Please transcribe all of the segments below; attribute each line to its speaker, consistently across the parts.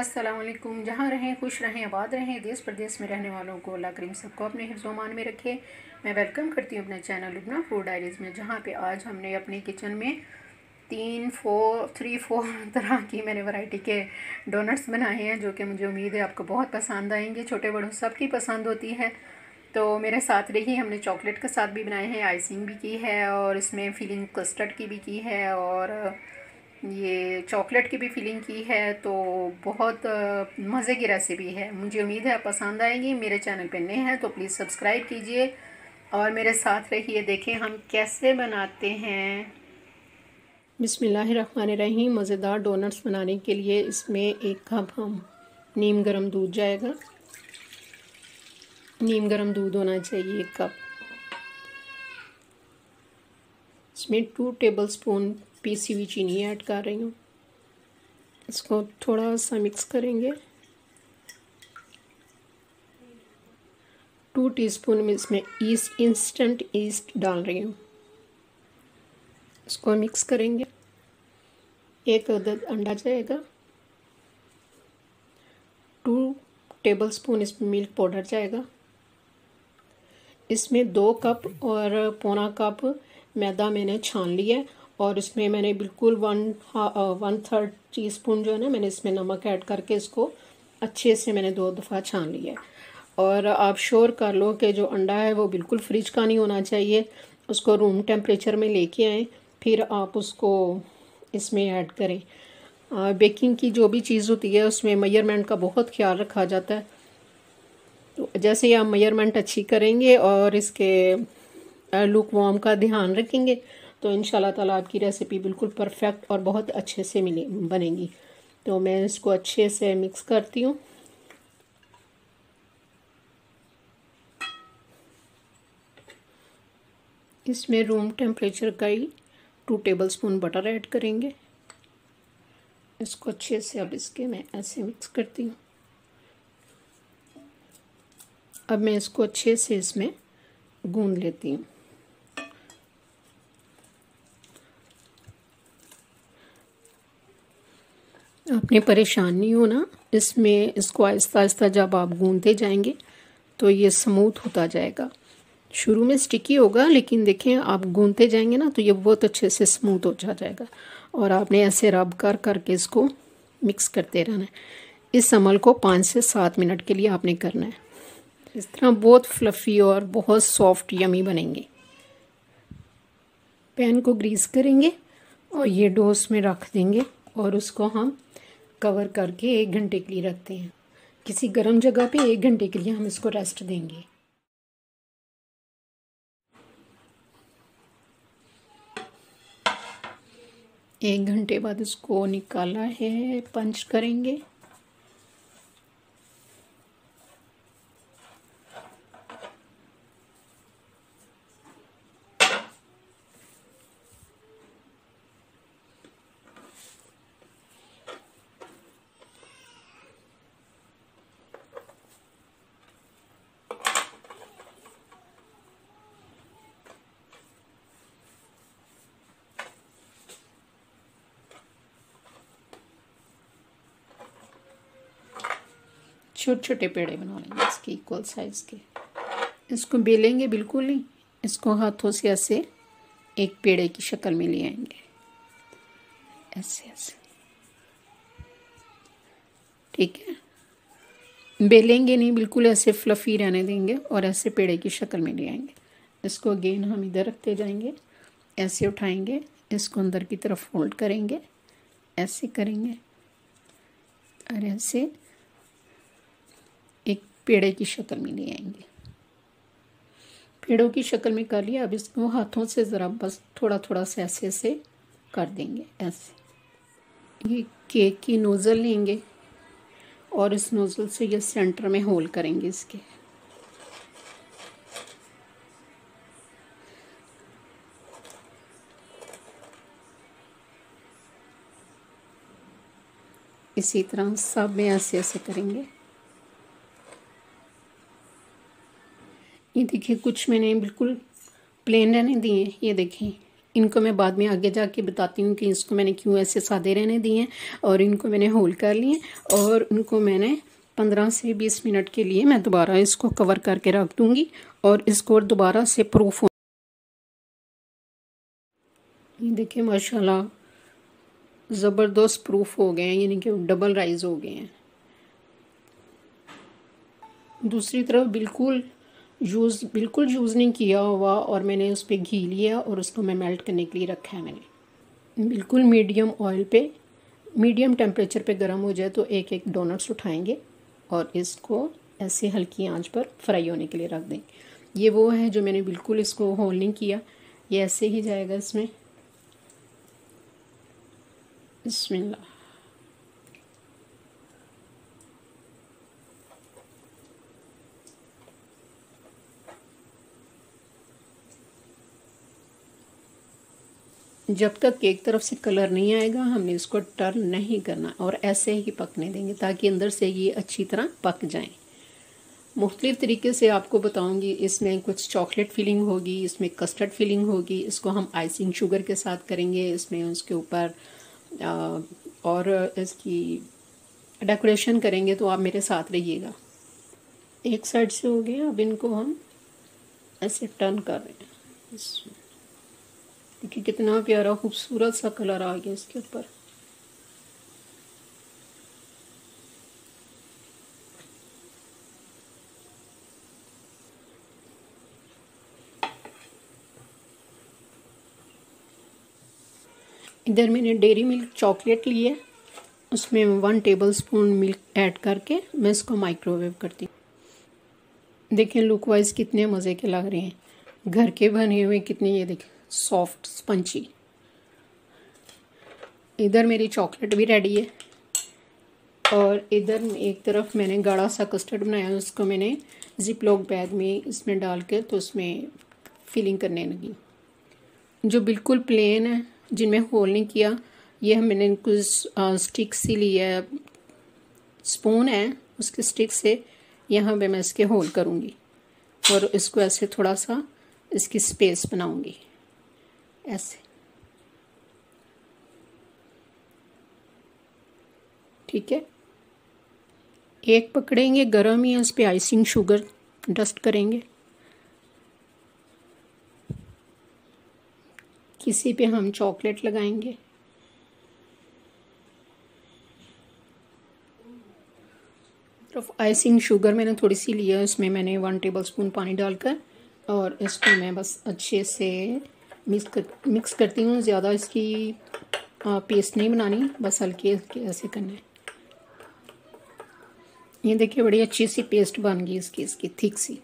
Speaker 1: अस्सलाम वालेकुम। जहाँ रहें खुश रहें आबाद रहें। देश प्रदेश में रहने वालों को अल्लाह करीम सबको अपने हिफ्ज़-ओ-अमान में रखे। मैं वेलकम करती हूँ अपने चैनल लुबना फूड डायरीज़ में, जहाँ पे आज हमने अपने किचन में 3-4 तरह की मैंने वैरायटी के डोनट्स बनाए हैं, जो कि मुझे उम्मीद है आपको बहुत पसंद आएंगे। छोटे बड़ों सबकी पसंद होती है। तो मेरे साथ रही, हमने चॉकलेट के साथ भी बनाए हैं, आइसिंग भी की है और इसमें फिलिंग कस्टर्ड की भी की है और ये चॉकलेट की भी फिलिंग की है। तो बहुत मज़े की रेसिपी है। मुझे उम्मीद है आप पसंद आएगी। मेरे चैनल पे नए हैं तो प्लीज़ सब्सक्राइब कीजिए और मेरे साथ रहिए। देखें हम कैसे बनाते हैं। बिस्मिल्लाहिर्रहमानिर्रहीम। मज़ेदार डोनट्स बनाने के लिए इसमें 1 कप हम नीम गर्म दूध जाएगा। नीम गर्म दूध होना चाहिए 1 कप। इसमें 2 टेबलस्पून पीसी हुई चीनी ऐड कर रही हूँ। इसको थोड़ा सा मिक्स करेंगे। 2 टीस्पून में इसमें इंस्टेंट ईस्ट डाल रही हूँ। इसको मिक्स करेंगे। 1 अदद अंडा जाएगा। 2 टेबलस्पून इसमें मिल्क पाउडर जाएगा। इसमें 2 कप और पौना कप मैदा मैंने छान लिया है और इसमें मैंने बिल्कुल 1/3 टीस्पून जो है ना, मैंने इसमें नमक ऐड करके इसको अच्छे से मैंने 2 दफ़ा छान लिया है। और आप श्योर कर लो कि जो अंडा है वो बिल्कुल फ्रिज का नहीं होना चाहिए। उसको रूम टेम्परेचर में लेके आएँ, फिर आप उसको इसमें ऐड करें। बेकिंग की जो भी चीज़ होती है उसमें मेजरमेंट का बहुत ख्याल रखा जाता है। तो जैसे ही आप मेजरमेंट अच्छी करेंगे और इसके लुक वार्म का ध्यान रखेंगे तो इंशाल्लाह ताला आपकी रेसिपी बिल्कुल परफेक्ट और बहुत अच्छे से बनेगी। तो मैं इसको अच्छे से मिक्स करती हूँ। इसमें रूम टेम्परेचर का ही 2 टेबलस्पून बटर ऐड करेंगे। इसको अच्छे से अब इसके मैं ऐसे मिक्स करती हूँ। अब मैं इसको अच्छे से इसमें गूंद लेती हूँ। आपने परेशान नहीं होना, इसमें इसको आहिस्ता आहिस्ता जब आप गूंदते जाएंगे तो ये स्मूथ होता जाएगा। शुरू में स्टिकी होगा, लेकिन देखें आप गूंदते जाएंगे ना तो ये बहुत अच्छे से स्मूथ हो जाएगा। और आपने ऐसे रब कर करके इसको मिक्स करते रहना है। इस अमल को 5 से 7 मिनट के लिए आपने करना है। इस तरह बहुत फ्लफ़ी और बहुत सॉफ्ट यमी बनेंगे। पैन को ग्रीस करेंगे और ये डो में रख देंगे और उसको हम कवर करके 1 घंटे के लिए रखते हैं। किसी गर्म जगह पे 1 घंटे के लिए हम इसको रेस्ट देंगे। एक घंटे बाद इसको निकाला है, पंच करेंगे। छोटे छोटे पेड़े बना लेंगे इसके इक्वल साइज़ के। इसको बेलेंगे बिल्कुल नहीं, इसको हाथों से ऐसे एक पेड़े की शक्ल में ले आएंगे, ऐसे ऐसे। ठीक है, बेलेंगे नहीं, बिल्कुल ऐसे फ्लफ़ी रहने देंगे और ऐसे पेड़े की शक्ल में ले आएंगे। इसको अगेन हम इधर रखते जाएंगे, ऐसे उठाएंगे, इसको अंदर की तरफ फोल्ड करेंगे, ऐसे करेंगे और ऐसे एक पेड़े की शक्ल में ले आएंगे। पेड़ों की शक्ल में कर लिया। अब इसको हाथों से ज़रा बस थोड़ा थोड़ा सा ऐसे ऐसे कर देंगे, ऐसे। ये केक की नोज़ल लेंगे और इस नोज़ल से ये सेंटर में होल करेंगे इसके। इसी तरह सब में ऐसे ऐसे करेंगे। ये देखिए, कुछ मैंने बिल्कुल प्लेन रहने दिए। ये देखें, इनको मैं बाद में आगे जाके बताती हूँ कि इसको मैंने क्यों ऐसे सादे रहने दिए हैं। और इनको मैंने होल कर लिए और इनको मैंने 15 से 20 मिनट के लिए मैं दोबारा इसको कवर करके रख दूँगी और इसको दोबारा से प्रूफ। ये देखिए माशाल्लाह ज़बरदस्त प्रूफ हो गए हैं, यानी कि डबल राइज हो गए हैं। दूसरी तरफ बिल्कुल यूज़ नहीं किया हुआ और मैंने उस पर घी लिया और उसको मैं मेल्ट करने के लिए रखा है मैंने। बिल्कुल मीडियम ऑयल पे, मीडियम टेम्परेचर पे गर्म हो जाए तो एक एक डोनट्स उठाएंगे और इसको ऐसे हल्की आंच पर फ्राई होने के लिए रख देंगे। ये वो है जो मैंने बिल्कुल इसको होल नहीं किया, ये ऐसे ही जाएगा इसमें। बिस्मिल्लाह। जब तक एक तरफ से कलर नहीं आएगा हमने इसको टर्न नहीं करना और ऐसे ही पकने देंगे ताकि अंदर से ये अच्छी तरह पक जाएं। मुख्तलिफ़ तरीके से आपको बताऊंगी। इसमें कुछ चॉकलेट फिलिंग होगी, इसमें कस्टर्ड फिलिंग होगी, इसको हम आइसिंग शुगर के साथ करेंगे, इसमें उसके ऊपर और इसकी डेकोरेशन करेंगे। तो आप मेरे साथ रहिएगा। एक साइड से हो गया, अब इनको हम ऐसे टर्न कर रहे हैं। देखिए कितना प्यारा खूबसूरत सा कलर आ गया इसके ऊपर। इधर मैंने डेयरी मिल्क चॉकलेट ली है, उसमें 1 टेबलस्पून मिल्क ऐड करके मैं इसको माइक्रोवेव करती हूँ। देखें लुक वाइज कितने मज़े के लग रहे हैं, घर के बने हुए कितने, ये देखें सॉफ्ट स्पंची। इधर मेरी चॉकलेट भी रेडी है और इधर एक तरफ मैंने गाढ़ा सा कस्टर्ड बनाया, उसको मैंने जिप लॉक बैग में इसमें डाल के तो उसमें फिलिंग करने लगी। जो बिल्कुल प्लेन है, जिनमें होल नहीं किया, ये मैंने कुछ स्टिक सी ली है, स्पून है, उसके स्टिक से यहाँ पे मैं इसके होल करूँगी और इसको ऐसे थोड़ा सा इसकी स्पेस बनाऊँगी ऐसे। ठीक है, एक पकड़ेंगे गरम ही, उस पर आइसिंग शुगर डस्ट करेंगे, किसी पे हम चॉकलेट लगाएंगे। सिर्फ आइसिंग शुगर मैंने थोड़ी सी लिया, उसमें मैंने 1 टेबलस्पून पानी डालकर और इसको मैं बस अच्छे से मिक्स करती हूँ। ज़्यादा इसकी पेस्ट नहीं बनानी, बस हल्के हल्के ऐसे करना है। ये देखिए बड़ी अच्छी सी पेस्ट बन गई इसकी थिक सी।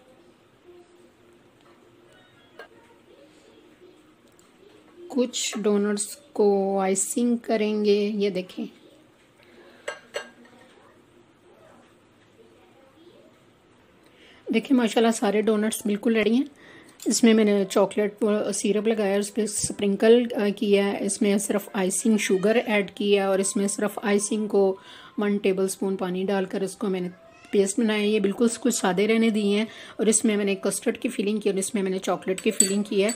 Speaker 1: कुछ डोनट्स को आइसिंग करेंगे, ये देखें देखिए माशाल्लाह सारे डोनट्स बिल्कुल रेडी हैं। इसमें मैंने चॉकलेट सिरप लगाया, उस पर स्प्रिंकल किया है, इसमें सिर्फ आइसिंग शुगर ऐड किया और इसमें सिर्फ आइसिंग को 1 टेबलस्पून पानी डालकर इसको मैंने पेस्ट बनाया। ये बिल्कुल कुछ सादे रहने दिए हैं और इसमें मैंने कस्टर्ड की फिलिंग की और इसमें मैंने चॉकलेट की फिलिंग की है।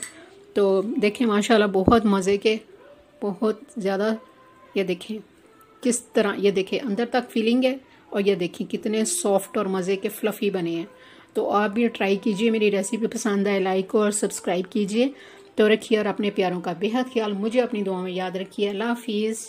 Speaker 1: तो देखें माशाल्लाह बहुत मज़े के, बहुत ज़्यादा। ये देखें किस तरह, ये देखें अंदर तक फिलिंग है और ये देखें कितने सॉफ्ट और मज़े के फ्लफ़ी बने हैं। तो आप भी ट्राई कीजिए, मेरी रेसिपी पसंद आए लाइक और सब्सक्राइब कीजिए। तो रखिए और अपने प्यारों का बेहद ख्याल, मुझे अपनी दुआ में याद रखिए। अल्लाह हाफिज़।